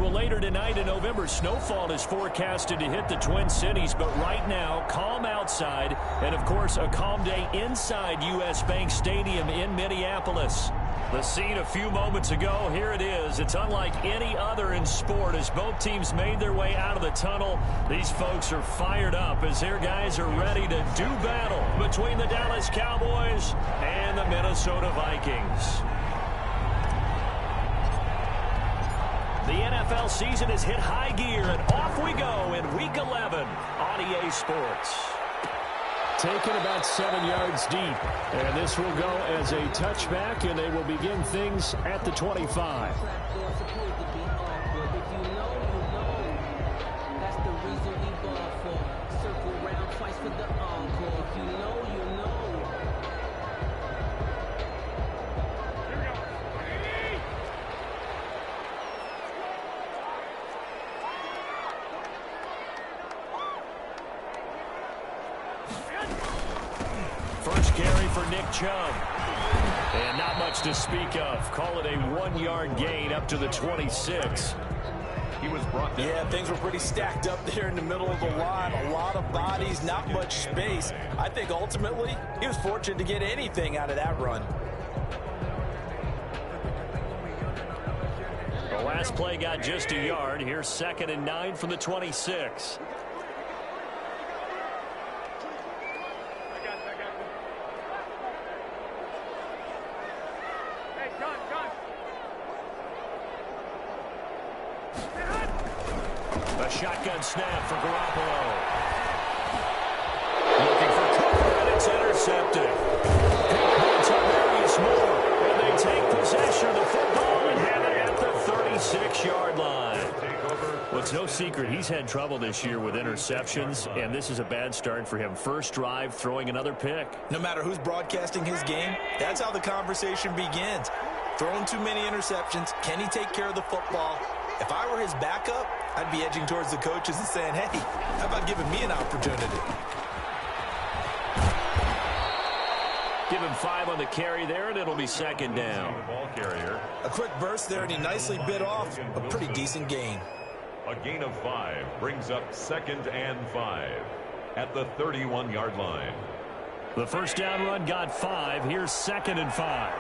Well, later tonight in November, snowfall is forecasted to hit the Twin Cities, but right now, calm outside, and of course, a calm day inside U.S. Bank Stadium in Minneapolis. The scene a few moments ago, here it is. It's unlike any other in sport as both teams made their way out of the tunnel. These folks are fired up as their guys are ready to do battle between the Dallas Cowboys and the Minnesota Vikings. The NFL season has hit high gear, and off we go in Week 11 on EA Sports. Taken about 7 yards deep, and this will go as a touchback, and they will begin things at the 25. First carry for Nick Chubb. And not much to speak of. Call it a 1-yard gain up to the 26. He was brought down. Yeah, things were pretty stacked up there in the middle of the line. A lot of bodies, not much space. I think ultimately he was fortunate to get anything out of that run. The last play got just a yard. Here's 2nd and 9 from the 26. A shotgun snap for Garoppolo. Looking for cover, and it's intercepted. Points on Marius Moore, and they take possession of the football and have it at the 36-yard line. Well, it's no secret he's had trouble this year with interceptions, and this is a bad start for him. First drive, throwing another pick. No matter who's broadcasting his game, that's how the conversation begins. Throwing too many interceptions, can he take care of the football? If I were his backup, I'd be edging towards the coaches and saying, hey, how about giving me an opportunity? Give him 5 on the carry there, and it'll be 2nd down. Ball carrier. A quick burst there, and he nicely bit off a pretty decent gain. A gain of 5 brings up 2nd and 5 at the 31-yard line. The first down run got 5. Here's 2nd and 5.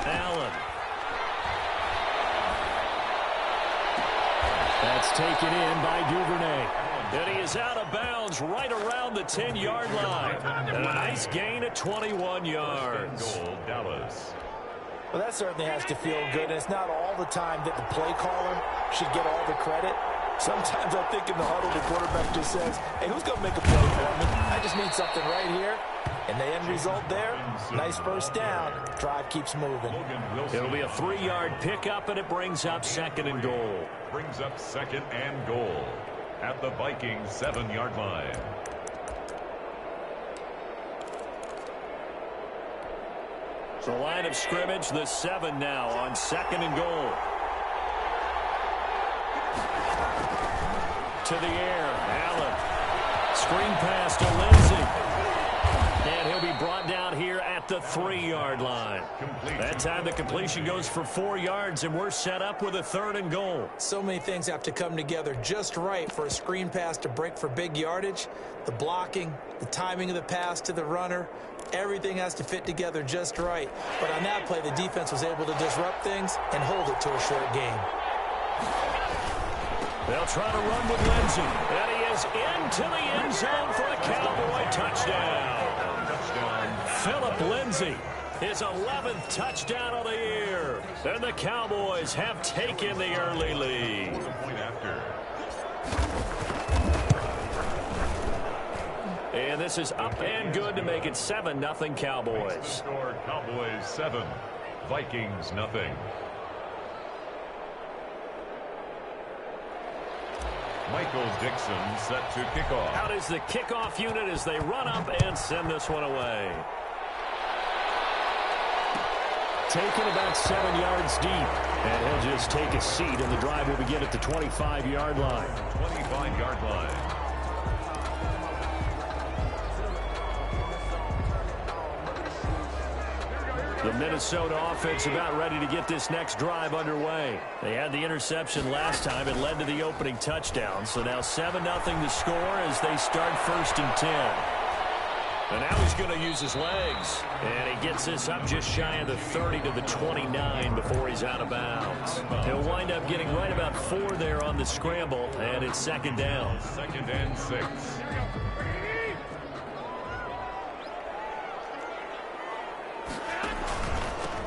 Allen. That's taken in by Duvernay. And he is out of bounds right around the 10-yard line. And a nice gain at 21 yards. Goal, Dallas. Well, that certainly has to feel good, and it's not all the time that the play caller should get all the credit. Sometimes I think in the huddle, the quarterback just says, hey, who's going to make a play for me? I just need something right here. And the end result there, nice first down. Drive keeps moving. It'll be a 3-yard pickup, and it brings up 2nd and goal. Brings up 2nd and goal at the Vikings 7-yard line. The line of scrimmage, the 7 now on 2nd and goal. To the air, Allen. Screen pass to Lindsey. And he'll be brought down here at the 3-yard line. That time the completion goes for 4 yards, and we're set up with a 3rd and goal. So many things have to come together just right for a screen pass to break for big yardage. The blocking, the timing of the pass to the runner, everything has to fit together just right. But on that play, the defense was able to disrupt things and hold it to a short game. They'll try to run with Lindsey. And he is into the end zone for a Cowboy touchdown. Philip Lindsey, his 11th touchdown of the year. And the Cowboys have taken the early lead. Point after. And this is up and good to make it 7-0 Cowboys. Score Cowboys 7, Vikings nothing. Michael Dixon set to kick off. Out is the kickoff unit as they run up and send this one away. Taken about 7 yards deep. And he'll just take a seat, and the drive will begin at the 25-yard line. 25-yard line. The Minnesota offense about ready to get this next drive underway. They had the interception last time. It led to the opening touchdown. So now 7-0 the score as they start 1st and 10. And now he's going to use his legs. And he gets this up just shy of the 30 to the 29 before he's out of bounds. He'll wind up getting right about 4 there on the scramble, and it's 2nd down. 2nd and 6.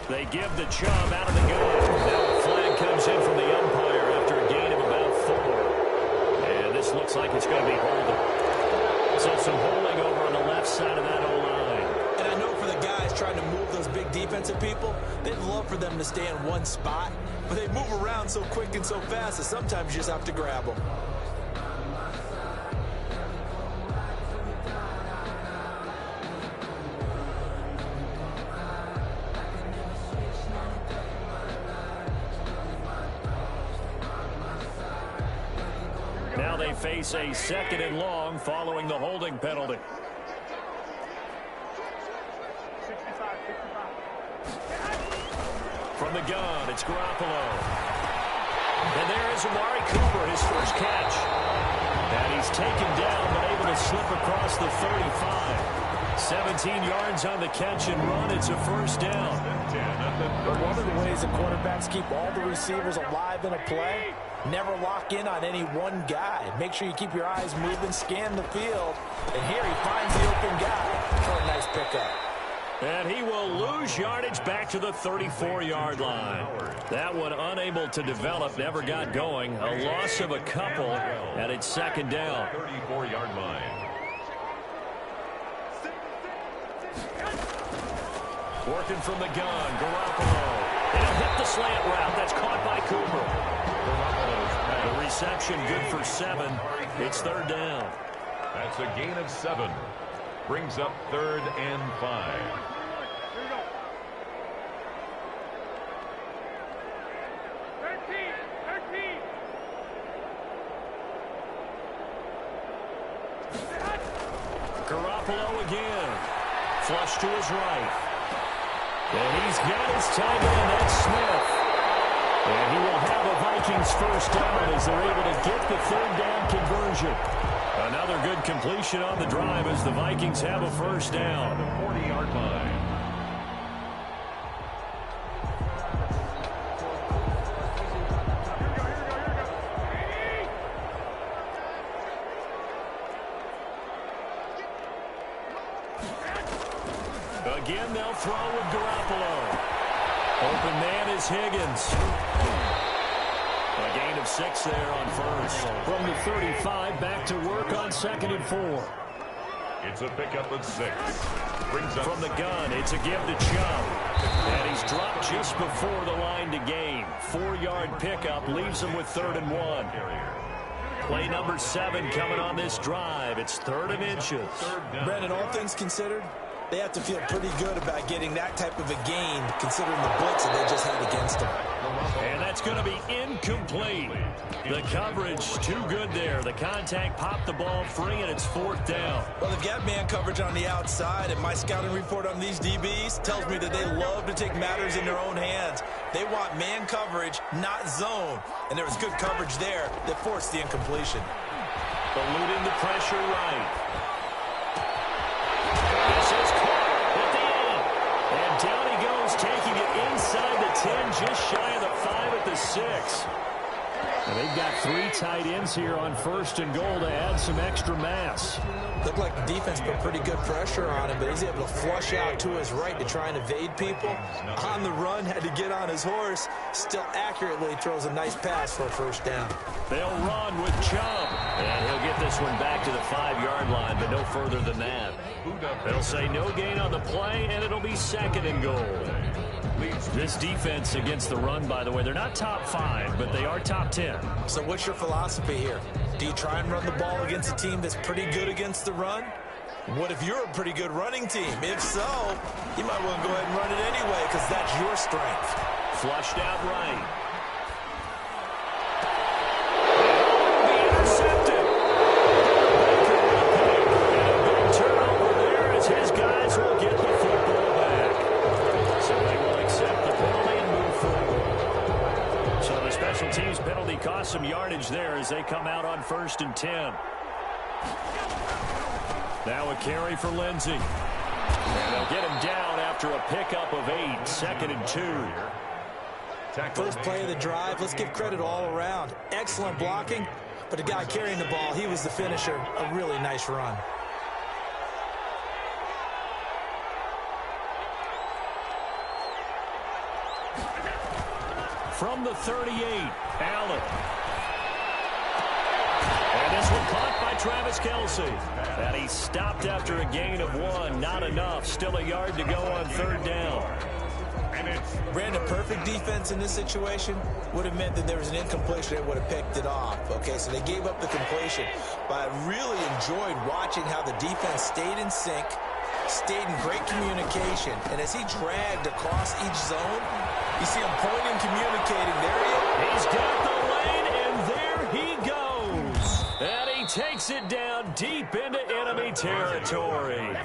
They give the Chubb out of the gun. Now a flag comes in from the umpire after a gain of about 4. And this looks like it's going to be holding. So some holding over on the left side of that O-line. And I know for the guys trying to move those big defensive people, they'd love for them to stay in one spot. But they move around so quick and so fast that sometimes you just have to grab them. Now they face a 2nd and long following the holding penalty. From the gun, it's Garoppolo. And there is Amari Cooper, his first catch. And he's taken down, but able to slip across the 35. 17 yards on the catch and run. It's a 1st down. But one of the ways that quarterbacks keep all the receivers alive in a play, never lock in on any one guy. Make sure you keep your eyes moving, scan the field. And here he finds the open guy for a nice pickup. And he will lose yardage back to the 34-yard line. That one unable to develop, never got going. A loss of a couple, and it's 2nd down. 34-yard line. Working from the gun, Garoppolo. And he'll hit the slant route. That's caught by Cooper. The reception good for 7. It's 3rd down. That's a gain of 7. Brings up 3rd and 5. Garoppolo again. Flush to his right. And he's got his tight end, that's Smith. And he will have a Vikings 1st down as they're able to get the 3rd down conversion. Another good completion on the drive as the Vikings have a 1st down. 40-yard line. Again, they'll throw with Garoppolo. Open man is Higgins. A gain of 6 there on 1st. From the 35, back to work on 2nd and 4. It's a pickup of 6. Brings up from the gun. It's a give to Chubb. And he's dropped just before the line to gain. 4-yard pickup leaves him with 3rd and 1. Play number 7 coming on this drive. It's 3rd and inches. Brandon, all things considered, they have to feel pretty good about getting that type of a gain, considering the blitz that they just had against them. And that's going to be incomplete. The coverage too good there. The contact popped the ball free, and it's 4th down. Well, they've got man coverage on the outside, and my scouting report on these DBs tells me that they love to take matters in their own hands. They want man coverage, not zone. And there was good coverage there that forced the incompletion. Eluding the pressure right. This is caught at the end. And down he goes, taking it inside the 10, just shy of the 5 at the 6. And they've got 3 tight ends here on 1st and goal to add some extra mass. Looked like the defense put pretty good pressure on him, but he's able to flush out to his right to try and evade people. On the run, had to get on his horse. Still accurately throws a nice pass for a 1st down. They'll run with Chubb. And he'll get this one back to the 5-yard line, but no further than that. They'll say no gain on the play, and it'll be 2nd and goal. This defense against the run, by the way, they're not top 5, but they are top 10. So what's your philosophy here? Do you try and run the ball against a team that's pretty good against the run? What if you're a pretty good running team? If so, you might want to go ahead and run it anyway because that's your strength. Flushed out right. His guys will get the football back. So cost some yardage there as they come out on 1st and 10. Now a carry for Lindsey. And they'll get him down after a pickup of 8, 2nd and 2. First play of the drive, let's give credit all around. Excellent blocking, but the guy carrying the ball, he was the finisher. A really nice run. From the 38, Allen. And this one caught by Travis Kelce. And he stopped after a gain of 1. Not enough. Still a yard to go on 3rd down. Brandon, perfect defense in this situation would have meant that there was an incompletion that would have picked it off. Okay, so they gave up the completion. But I really enjoyed watching how the defense stayed in sync, stayed in great communication. And as he dragged across each zone, you see him pointing, communicating. There he is. He's got the lane, and there he goes. And he takes it down deep into enemy territory.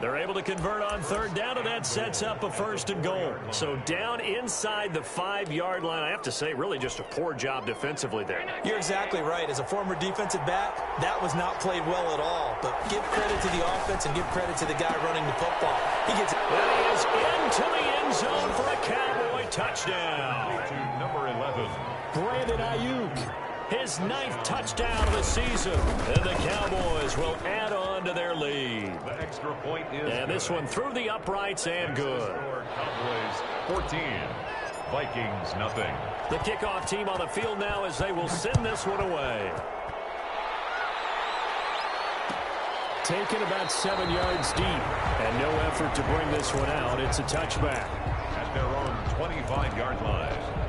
They're able to convert on 3rd down, and that sets up a 1st and goal. So down inside the 5-yard line. I have to say, really just a poor job defensively there. You're exactly right. As a former defensive back, that was not played well at all. But give credit to the offense and give credit to the guy running the football. He gets it. And he is into the end zone for a Cowboy touchdown. To number 11. Brandon Ayuk. His 9th touchdown of the season. And the Cowboys will add on to their lead. The extra point is and this one through the uprights and good. Cowboys 14. Vikings nothing. The kickoff team on the field now as they will send this one away. Taken about 7 yards deep. And no effort to bring this one out. It's a touchback. At their own 25-yard line.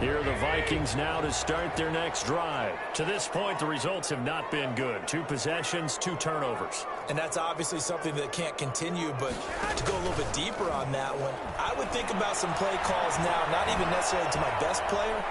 Here are the Vikings now to start their next drive. To this point, the results have not been good. 2 possessions, 2 turnovers. And that's obviously something that can't continue, but to go a little bit deeper on that one, I would think about some play calls now, not even necessarily to my best player,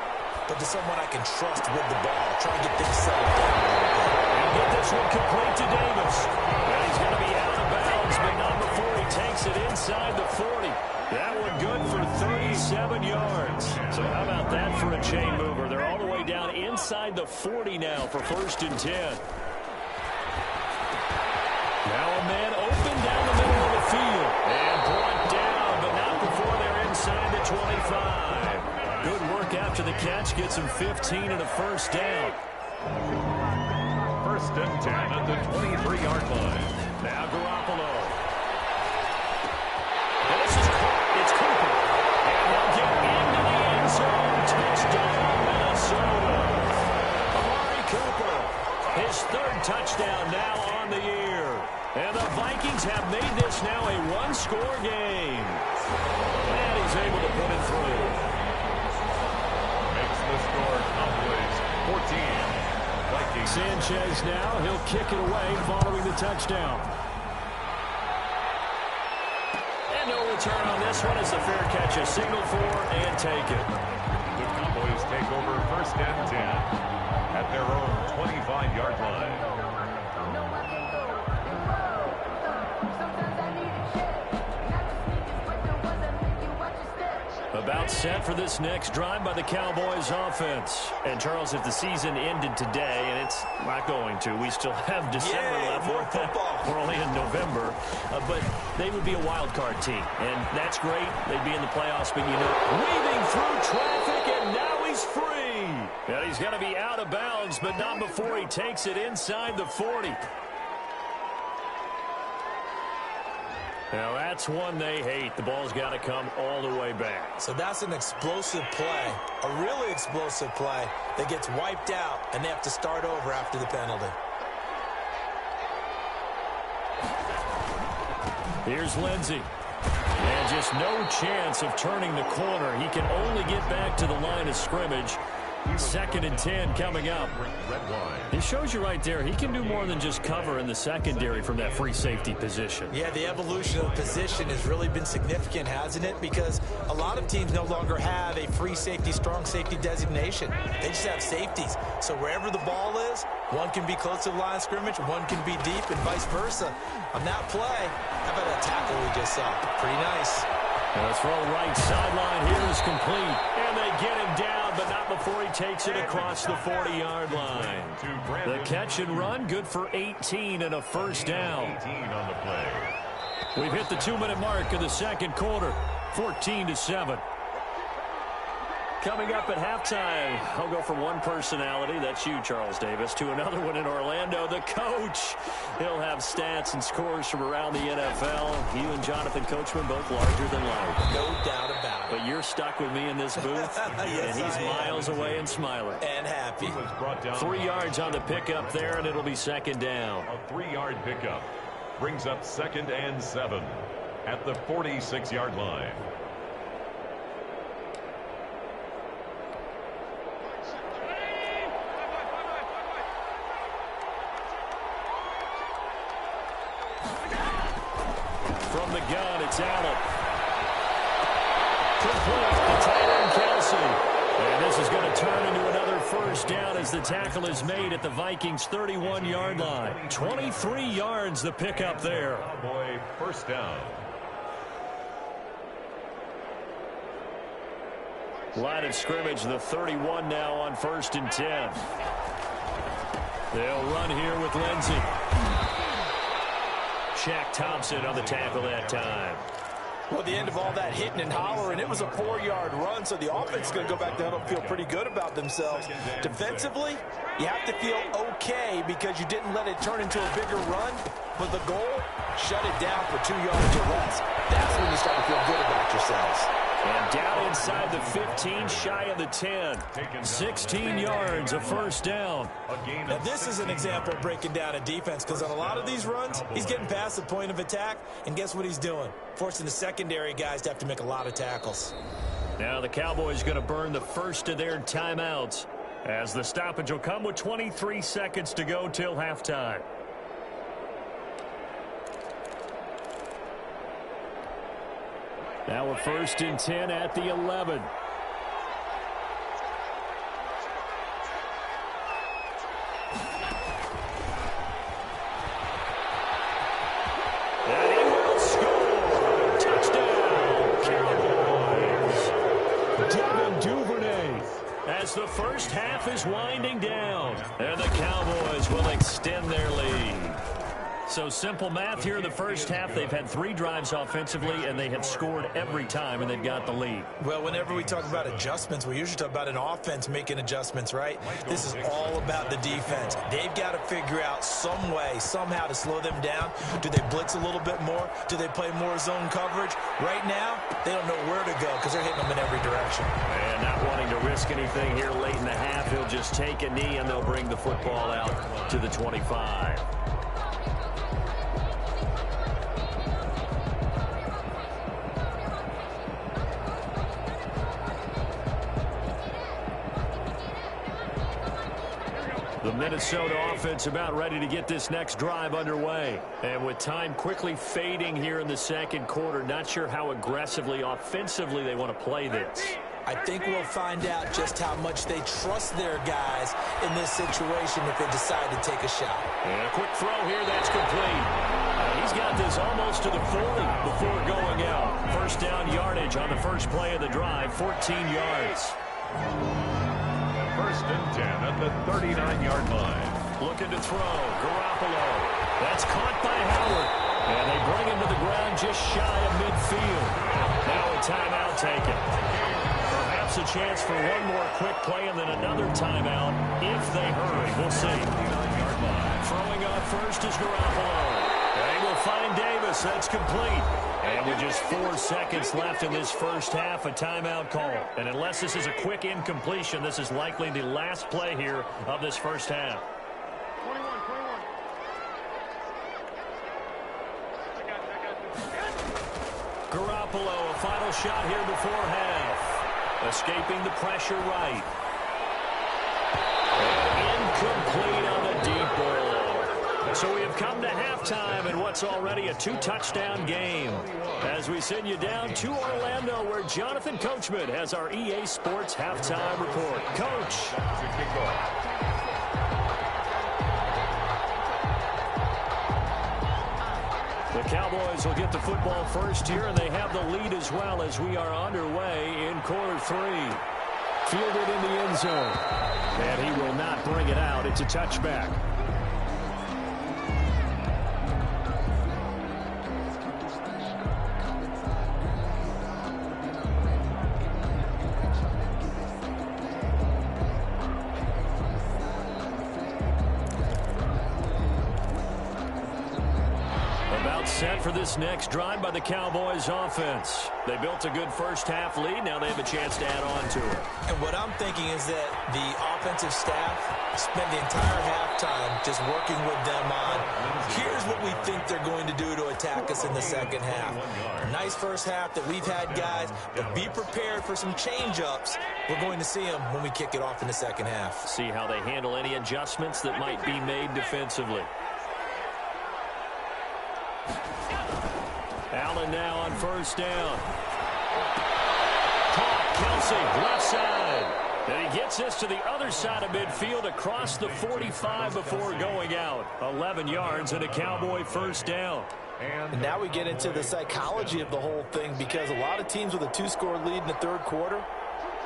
but to someone I can trust with the ball. Try and get things settled down a little bit. And get this one complete to Davis. And he's going to be out of bounds, but not before he takes it inside the 40. That one good for 37 yards. So how about that for a chain mover? They're all the way down inside the 40 now for 1st and 10. Now a man open down the middle of the field. And brought down, but not before they're inside the 25. Good work after the catch. Gets him 15 and a 1st down. 1st and 10 at the 23-yard line. Now Garoppolo. And this is it's Cooper. And he'll get into the end zone. Touchdown, Minnesota. Amari Cooper. His 3rd touchdown now on the year. And the Vikings have made this now a 1-score game. And he's able to put it through. Makes the score Cowboys 14. Vikings. Sanchez now. He'll kick it away following the touchdown. And no return on this one as the fair catch is signaled for and taken. The Cowboys take over 1st and 10 at their own 25-yard line. About set for this next drive by the Cowboys offense. And Charles, if the season ended today, and it's not going to, we still have December left. More football. We're only in November, but they would be a wild card team, and that's great. They'd be in the playoffs, but you know, weaving through traffic, and now he's free. And he's going to be out of bounds, but not before he takes it inside the 40. Now, that's one they hate. The ball's got to come all the way back. So that's an explosive play, a really explosive play that gets wiped out, and they have to start over after the penalty. Here's Lindsey. And just no chance of turning the corner. He can only get back to the line of scrimmage. 2nd and 10 coming up. It shows you right there, he can do more than just cover in the secondary from that free safety position. Yeah, the evolution of the position has really been significant, hasn't it? Because a lot of teams no longer have a free safety, strong safety designation. They just have safeties. So wherever the ball is, one can be close to the line of scrimmage, one can be deep, and vice versa. On that play, how about that tackle we just saw? Pretty nice. And the throw right sideline here is complete. And they get him down, but not before he takes it across the 40-yard line. The catch and run, good for 18 and a first down. 18 on the play. We've hit the 2-minute mark of the second quarter, 14-7. Coming up at halftime, I'll go from one personality, that's you, Charles Davis, to another one in Orlando, the coach. He'll have stats and scores from around the NFL. You and Jonathan Coachman both larger than life. No doubt about it. But you're stuck with me in this booth, Yes, and he's I am. miles away and smiling. And happy. 3 yards on the pickup there, and it'll be second down. A 3-yard pickup brings up 2nd and 7 at the 46-yard line. From the gun, it's Allen. Complete to tight end Kelsey. And this is going to turn into another first down as the tackle is made at the Vikings' 31-yard line. 23 yards the pickup there. Cowboy first down. Line of scrimmage, the 31 now on 1st and 10. They'll run here with Lindsey. Shaq Thompson on the tackle that time. Well, the end of all that hitting and hollering, it was a 4-yard run, so the offense is going to go back to huddle and feel pretty good about themselves. Defensively, you have to feel okay because you didn't let it turn into a bigger run, but the goal, shut it down for 2 yards or less. That's when you start to feel good about yourselves. And down inside the 15, shy of the 10. 16 yards, a first down. Now, this is an example of breaking down a defense because on a lot of these runs, he's getting past the point of attack, and guess what he's doing? Forcing the secondary guys to have to make a lot of tackles. Now the Cowboys going to burn the first of their timeouts as the stoppage will come with 23 seconds to go till halftime. Now we're 1st and 10 at the 11. And he will score. Touchdown, Cowboys. Devin Duvernay. As the first half is winding down, and the Cowboys will extend their lead. So simple math here in the first half. They've had 3 drives offensively, and they have scored every time, and they've got the lead. Well, whenever we talk about adjustments, we usually talk about an offense making adjustments, right? This is all about the defense. They've got to figure out some way, somehow to slow them down. Do they blitz a little bit more? Do they play more zone coverage? Right now, they don't know where to go because they're hitting them in every direction. And not wanting to risk anything here late in the half, he'll just take a knee, and they'll bring the football out to the 25. The Minnesota offense about ready to get this next drive underway. And with time quickly fading here in the second quarter, not sure how aggressively, offensively they want to play this. I think we'll find out just how much they trust their guys in this situation if they decide to take a shot. And a quick throw here, that's complete. He's got this almost to the 40 before going out. First down yardage on the first play of the drive, 14 yards. 1st and 10 at the 39-yard line. Looking to throw. Garoppolo. That's caught by Howard. And they bring him to the ground just shy of midfield. Now a timeout taken. Perhaps a chance for one more quick play and then another timeout if they hurry. We'll see. Throwing on first is Garoppolo. They will find Davis. That's complete. And with just 4 seconds left in this first half, a timeout call. And unless this is a quick incompletion, this is likely the last play here of this first half. 21. Garoppolo, a final shot here before half. Escaping the pressure right. And incomplete on the deep ball. So we have come to halftime in what's already a 2-touchdown game. As we send you down to Orlando, where Jonathan Coachman has our EA Sports halftime report. Coach. The Cowboys will get the football first here, and they have the lead as well as we are underway in quarter 3. Fielded in the end zone. And he will not bring it out. It's a touchback. Set for this next drive by the Cowboys offense. They built a good first half lead. Now they have a chance to add on to it. And what I'm thinking is that the offensive staff spent the entire halftime just working with them on, here's what we think they're going to do to attack us in the second half. A nice first half that we've had, guys, but be prepared for some change-ups. We're going to see them when we kick it off in the second half. See how they handle any adjustments that might be made defensively. Allen now on first down. Caught, Kelsey, left side. And he gets this to the other side of midfield across the 45 before going out. 11 yards and a Cowboy first down. And now we get into the psychology of the whole thing, because a lot of teams with a 2-score lead in the third quarter,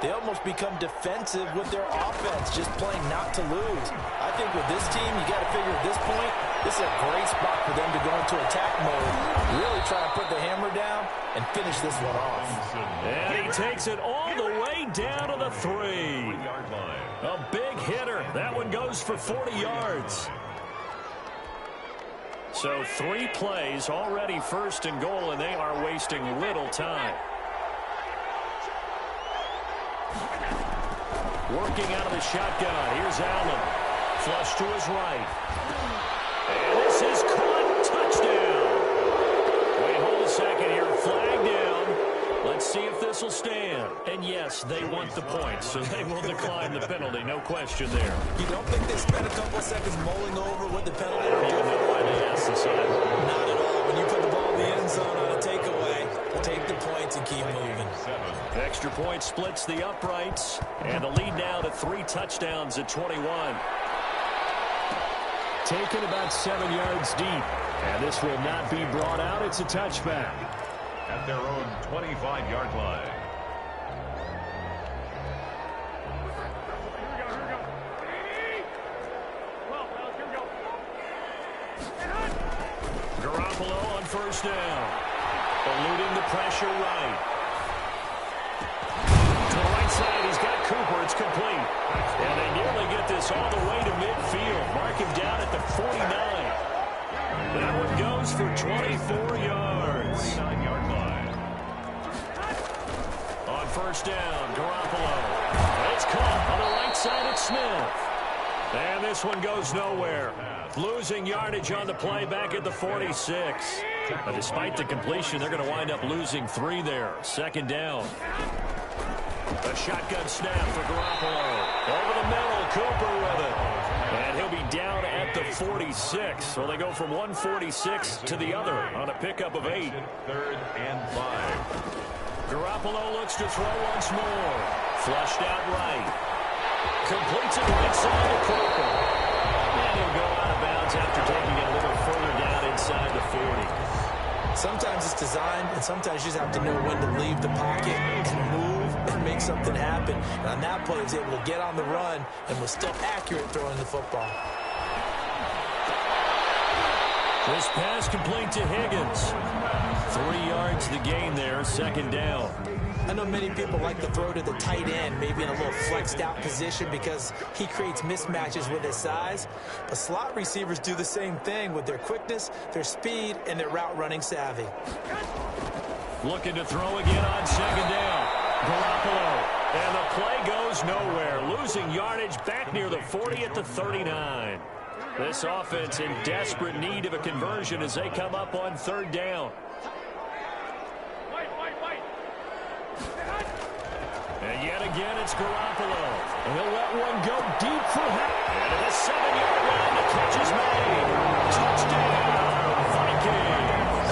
they almost become defensive with their offense, just playing not to lose. I think with this team, you got to figure at this point, this is a great spot for them to go into attack mode, really try to put the hammer down and finish this one off. And he takes it all the way down to the 3. A big hitter. That one goes for 40 yards. So 3 plays already first and goal, and they are wasting little time. Working out of the shotgun. Here's Allen. Flush to his right. And this is caught. Touchdown. Wait, hold a second here. Flag down. Let's see if this will stand. And yes, they want the points, so they will decline the penalty. No question there. You don't think they spent a couple of seconds mulling over what the penalty would do? Why they asked the side. Not at all. When you put the ball in the end zone on a takeaway, take the points and keep moving. Extra point splits the uprights, and the lead now to 3 touchdowns at 21. Taken about 7 yards deep, and this will not be brought out. It's a touchback. At their own 25-yard line. Garoppolo on first down. Eluding the pressure right. To the right side, he's got Cooper. It's complete. And they nearly get this all the way to midfield. Mark him down at the 49. That one goes for 24 yards. 49-yard line. On first down, Garoppolo. It's caught on the right side at Smith. And this one goes nowhere. Losing yardage on the play back at the 46. But despite the completion, they're going to wind up losing 3 there. Second down. A shotgun snap for Garoppolo. Over the middle, Cooper with it. And he'll be down at the 46. So they go from 146 to the other on a pickup of 8. 3rd and 5. Garoppolo looks to throw once more. Flushed out right. Completes it right side to Cooper. And he'll go out of bounds after taking it a little further down inside the 40. Sometimes it's designed, and sometimes you just have to know when to leave the pocket and move and make something happen. And on that play, he was able to get on the run and was still accurate throwing the football. This pass complete to Higgins. 3 yards the gain there, second down. I know many people like to throw to the tight end, maybe in a little flexed out position because he creates mismatches with his size. But slot receivers do the same thing with their quickness, their speed, and their route running savvy. Looking to throw again on second down. Garoppolo. And the play goes nowhere. Losing yardage back near the 40 at the 39. This offense in desperate need of a conversion as they come up on third down. And yet again, it's Garoppolo. And he'll let one go deep for him. And at the 7-yard line, the catch is made. Touchdown, Vikings.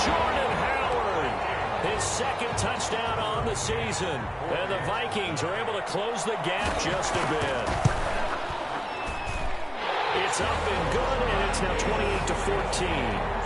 Jordan Howard, his second touchdown on the season. And the Vikings are able to close the gap just a bit. It's up and good, and it's now 28-14.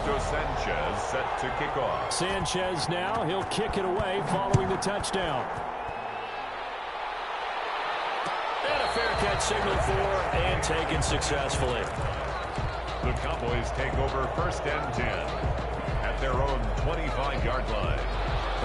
Ernesto Sanchez set to kick off. Sanchez now, he'll kick it away following the touchdown. And a fair catch signal for and taken successfully. The Cowboys take over 1st and 10 at their own 25-yard line.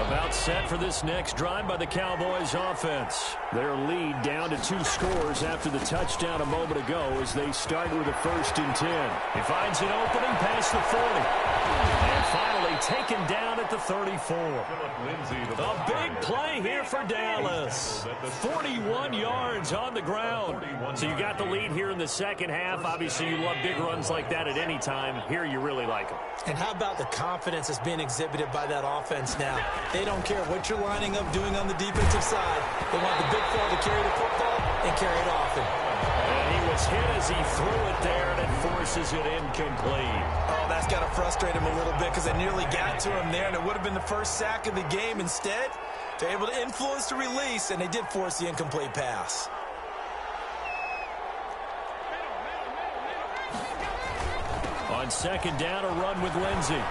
About set for this next drive by the Cowboys offense. Their lead down to 2 scores after the touchdown a moment ago as they start with a 1st and 10. He finds an opening past the 40. And finally taken down at the 34. A big play here for Dallas. 41 yards on the ground. So you got the lead here in the second half. Obviously, you love big runs like that at any time. Here you really like them. And how about the confidence that's being exhibited by that offense now? They don't care what you're lining up doing on the defensive side. They want the big fella to carry the football and carry it often. And he was hit as he threw it there, and it forces it incomplete. Oh, that's got to frustrate him a little bit because they nearly got to him there, and it would have been the first sack of the game. Instead, they're able to influence the release, and they did force the incomplete pass. On second down, a run with Lindsey.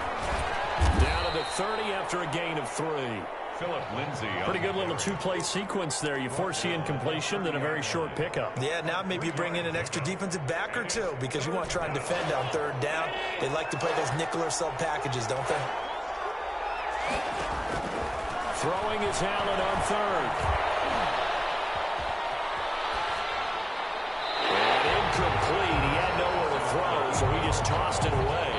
Down to the 30 after a gain of 3. Philip Lindsay. Pretty good little 2-play sequence there. You force the incompletion, then a very short pickup. Yeah, now maybe you bring in an extra defensive back or two because you want to try and defend on 3rd down. They like to play those nickel or sub packages, don't they? Throwing is Allen on 3rd. And incomplete. He had nowhere to throw, so he just tossed it away.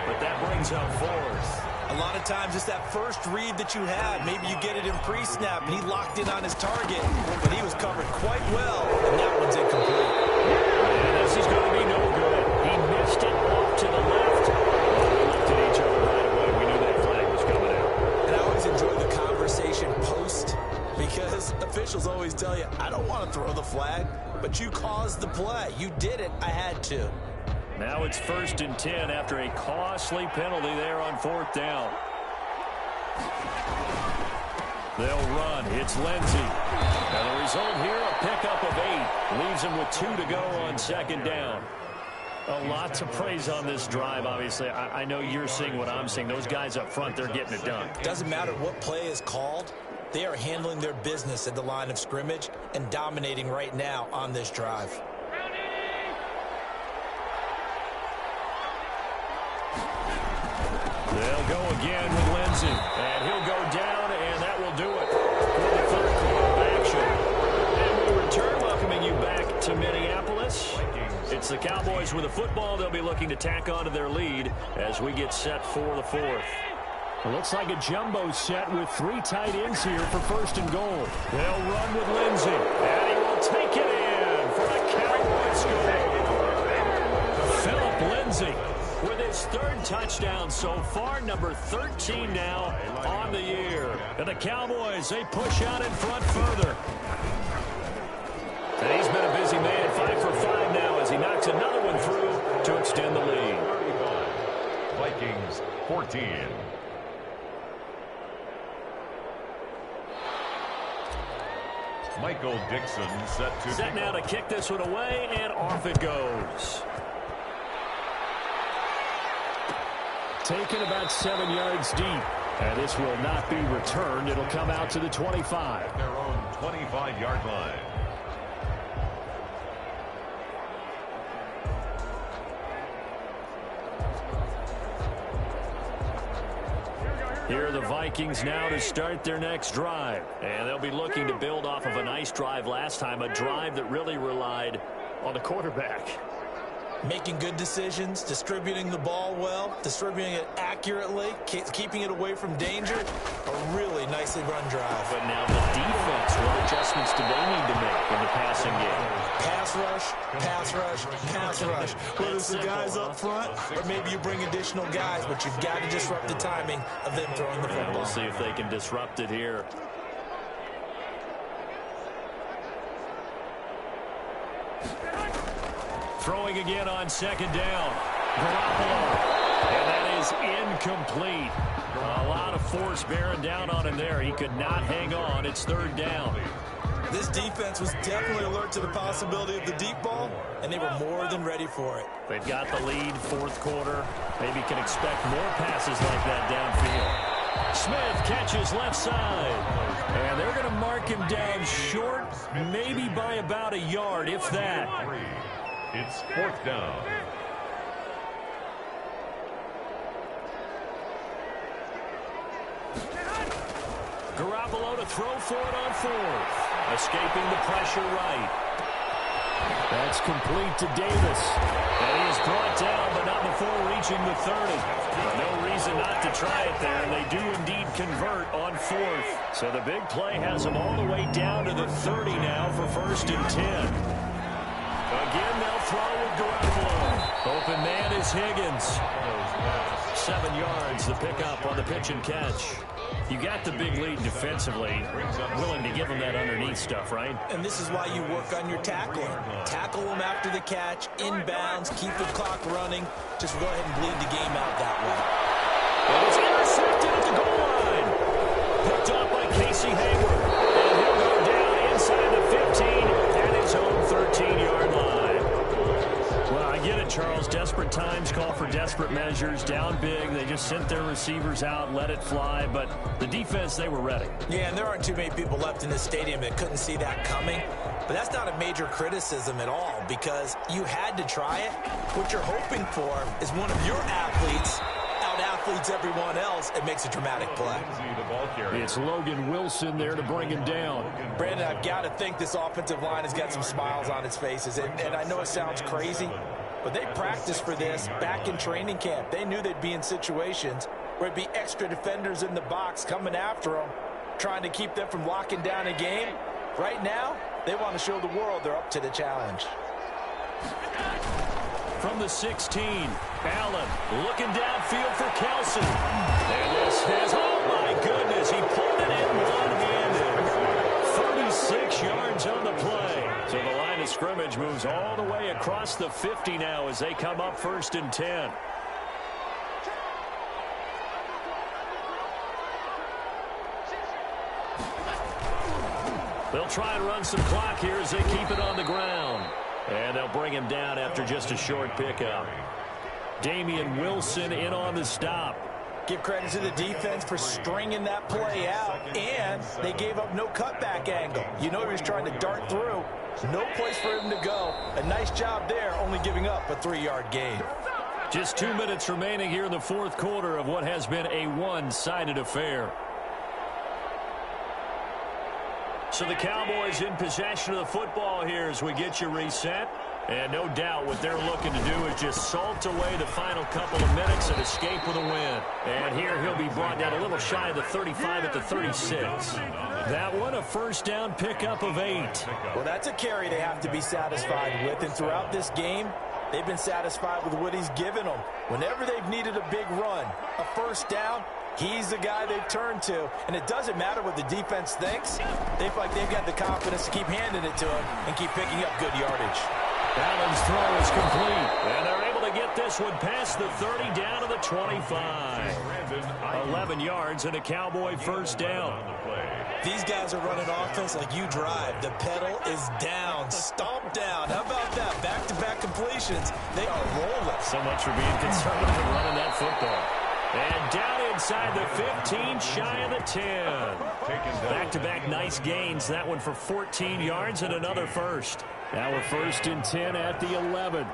But that brings up 4th. A lot of times it's that first read that you had. Maybe you get it in pre-snap, and he locked in on his target, but he was covered quite well, and that one's incomplete. And this is going to be no good. He missed it off to the left. We looked at each other right away. We knew that flag was coming out. And I always enjoy the conversation post because officials always tell you, I don't want to throw the flag, but you caused the play. You did it. I had to. Now it's 1st and 10 after a costly penalty there on 4th down. They'll run. It's Lindsey. And the result here, a pickup of 8. Leaves him with 2 to go on 2nd down. A lot to praise on this drive, obviously. I know you're seeing what I'm seeing. Those guys up front, they're getting it done. Doesn't matter what play is called. They are handling their business at the line of scrimmage and dominating right now on this drive. They'll go again with Lindsey. And he'll go down, and that will do it for the 3rd quarter of action. And we return, welcoming you back to Minneapolis. It's the Cowboys with the football. They'll be looking to tack onto their lead as we get set for the 4th. It looks like a jumbo set with 3 tight ends here for 1st and goal. They'll run with Lindsey. And he will take it in for the Cowboys score. Philip Lindsey with his 3rd touchdown so far, number 13 now on the year. And the Cowboys, they push out in front further. And he's been a busy man, 5 for 5 now as he knocks another one through to extend the lead. Vikings 14. Michael Dixon set now to kick this one away, and off it goes. Taken about 7 yards deep. And this will not be returned. It'll come out to the 25. Their own 25-yard line. Here are the Vikings now to start their next drive. And they'll be looking to build off of a nice drive last time, a drive that really relied on the quarterback. Making good decisions, distributing the ball well, distributing it accurately, keeping it away from danger. A really nicely run drive. But now the defense, what adjustments do they need to make in the passing game? Pass rush, pass rush, pass rush. Whether it's the guys up front or maybe you bring additional guys, but you've got to disrupt the timing of them throwing the football. And we'll see if they can disrupt it here. Throwing again on 2nd down. Garoppolo. And that is incomplete. A lot of force bearing down on him there. He could not hang on. It's 3rd down. This defense was definitely alert to the possibility of the deep ball, and they were more than ready for it. They've got the lead, fourth quarter. Maybe can expect more passes like that downfield. Smith catches left side. And they're going to mark him down short, maybe by about a yard, if that. It's fourth down. Garoppolo to throw for it on fourth. Escaping the pressure right. That's complete to Davis. And he is brought down, but not before reaching the 30. No reason not to try it there, and they do indeed convert on fourth. So the big play has them all the way down to the 30 now for 1st and 10. Again, they'll throw with Garoppolo. Open man is Higgins. 7 yards, the pickup on the pitch and catch. You got the big lead defensively, willing to give them that underneath stuff, right? And this is why you work on your tackling. Tackle them after the catch, inbounds, keep the clock running. Just go ahead and bleed the game out that way. And it's intercepted at the goal line. Picked up by Casey Hayward. And he'll go down inside the 15 at his own 13-yard line. Well, I get it, Charles. Desperate times call for desperate measures. Down big. They just sent their receivers out, let it fly. But the defense, they were ready. Yeah, and there aren't too many people left in this stadium that couldn't see that coming. But that's not a major criticism at all because you had to try it. What you're hoping for is one of your athletes out-athletes everyone else and makes a dramatic play. It's Logan Wilson there to bring him down. Brandon, I've got to think this offensive line has got some smiles on its faces. And I know it sounds crazy, but they practiced for this back in training camp. They knew they'd be in situations where it'd be extra defenders in the box coming after them, trying to keep them from locking down a game. Right now, they want to show the world they're up to the challenge. From the 16, Allen looking downfield for Kelce. And this is, oh my goodness, he pulled it in one-handed. 36 yards on the play. So the line of scrimmage moves all the way across the 50 now as they come up 1st and 10. They'll try and run some clock here as they keep it on the ground. And they'll bring him down after just a short pickup. Damian Wilson in on the stop. Give credit to the defense for stringing that play out, and they gave up no cutback angle. You know he was trying to dart through. No place for him to go. A nice job there, only giving up a 3-yard gain. Just 2 minutes remaining here in the fourth quarter of what has been a one-sided affair. So the Cowboys in possession of the football here as we get you reset. And no doubt what they're looking to do is just salt away the final couple of minutes and escape with a win. And here he'll be brought down a little shy of the 35 at the 36. That one, a first down pickup of 8. Well, that's a carry they have to be satisfied with. And throughout this game, they've been satisfied with what he's given them. Whenever they've needed a big run, a first down, he's the guy they've turned to. And it doesn't matter what the defense thinks. They feel like they've got the confidence to keep handing it to him and keep picking up good yardage. Allen's throw is complete. And they're able to get this one past the 30 down to the 25. 11 yards and a Cowboy first down. These guys are running offense like you drive. The pedal is down, stomp down. How about that? Back-to-back completions. They are rolling. So much for being conservative and running that football. And down inside the 15, shy of the 10. Back-to-back nice gains. That one for 14 yards and another first. Now we're 1st and 10 at the 11.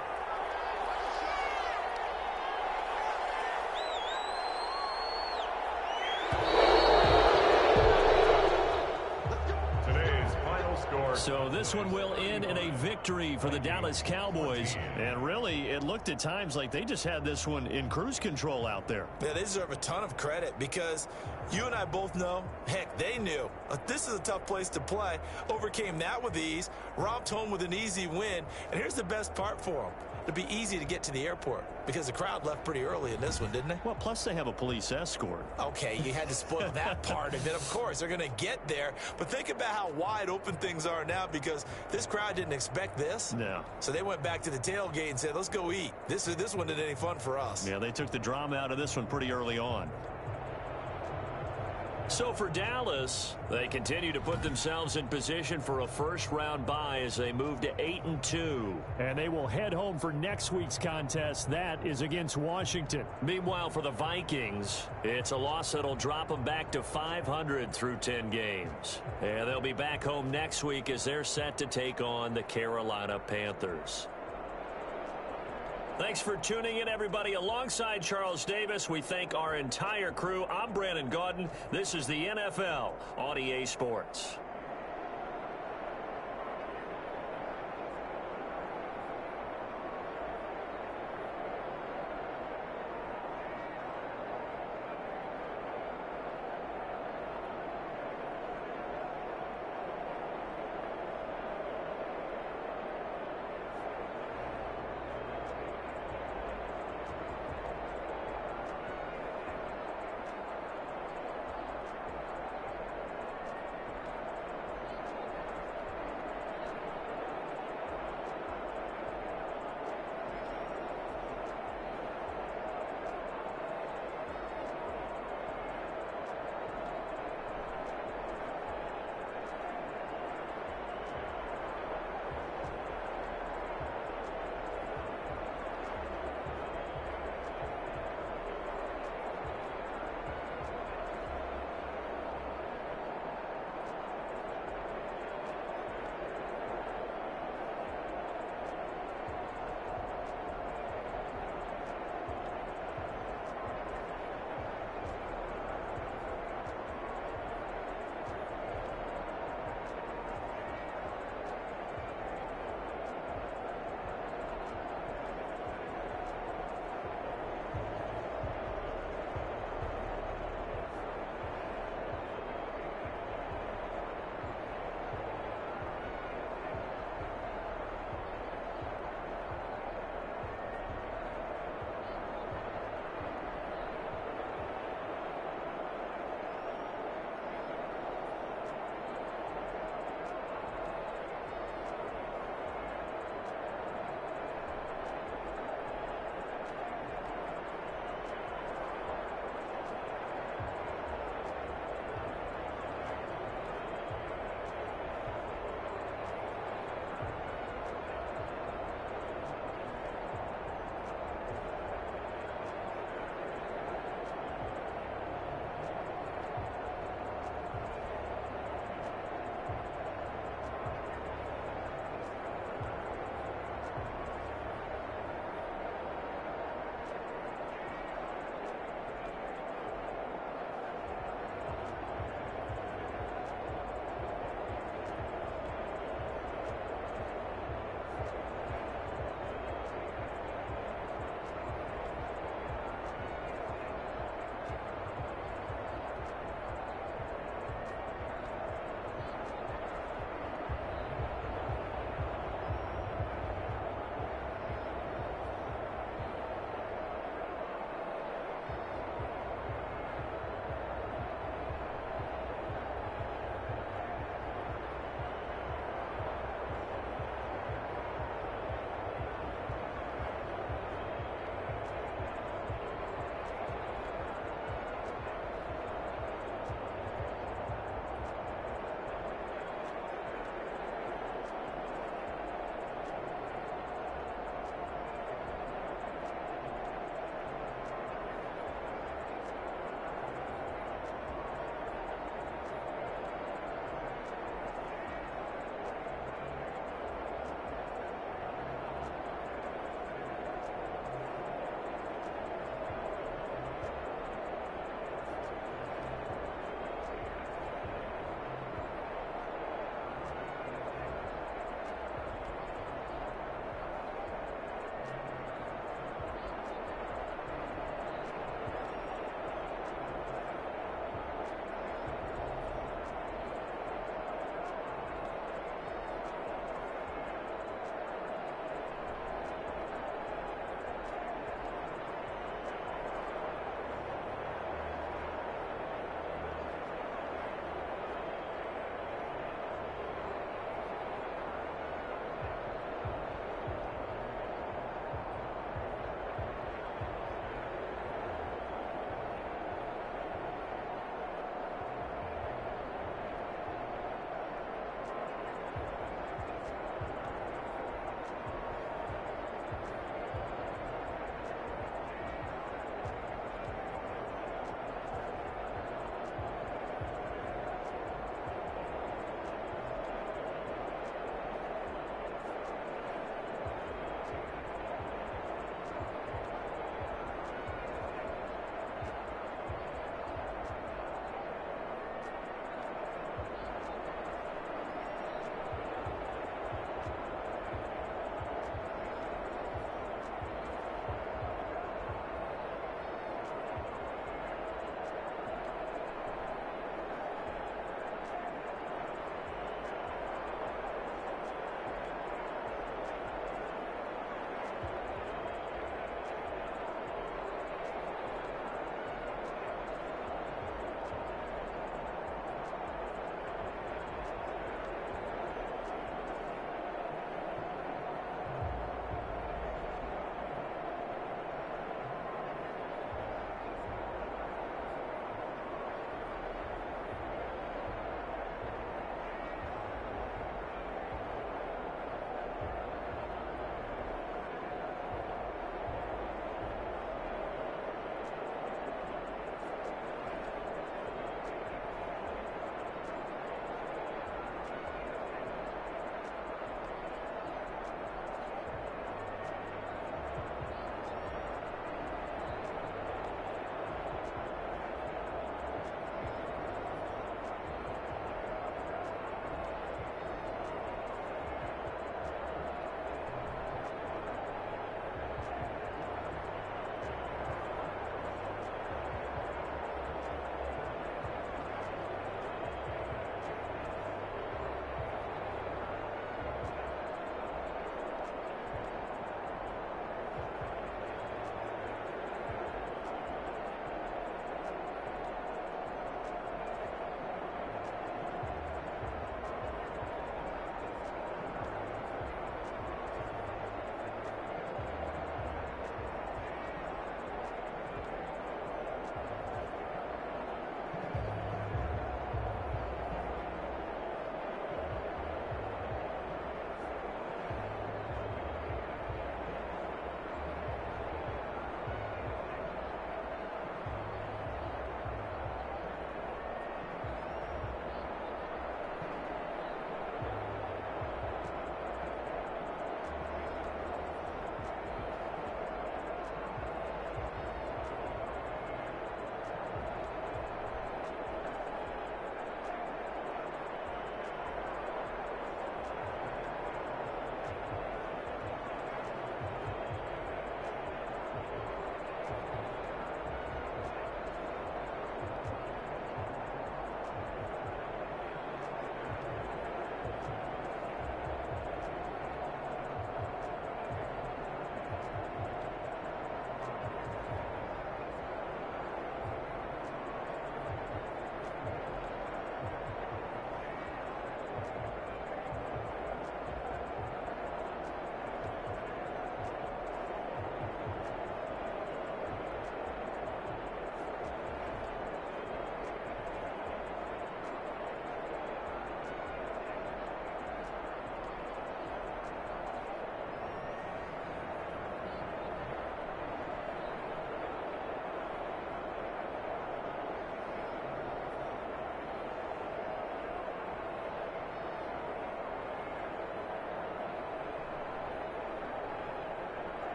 So this one will end in a victory for the Dallas Cowboys. And really, it looked at times like they just had this one in cruise control out there. Yeah, they deserve a ton of credit because you and I both know, heck, they knew. This is a tough place to play. Overcame that with ease, romped home with an easy win. And here's the best part for them. It'd be easy to get to the airport because the crowd left pretty early in this one, didn't they? Well, plus they have a police escort. Okay, you had to spoil that part of it. Of course, they're going to get there. But think about how wide open things are now because this crowd didn't expect this. No. So they went back to the tailgate and said, let's go eat. This one isn't any fun for us. Yeah, they took the drama out of this one pretty early on. So for Dallas, they continue to put themselves in position for a first-round bye as they move to 8-2. And they will head home for next week's contest. That is against Washington. Meanwhile, for the Vikings, it's a loss that'll drop them back to 500 through 10 games. And they'll be back home next week as they're set to take on the Carolina Panthers. Thanks for tuning in, everybody. Alongside Charles Davis, we thank our entire crew. I'm Brandon Gaudin. This is the NFL on EA Sports.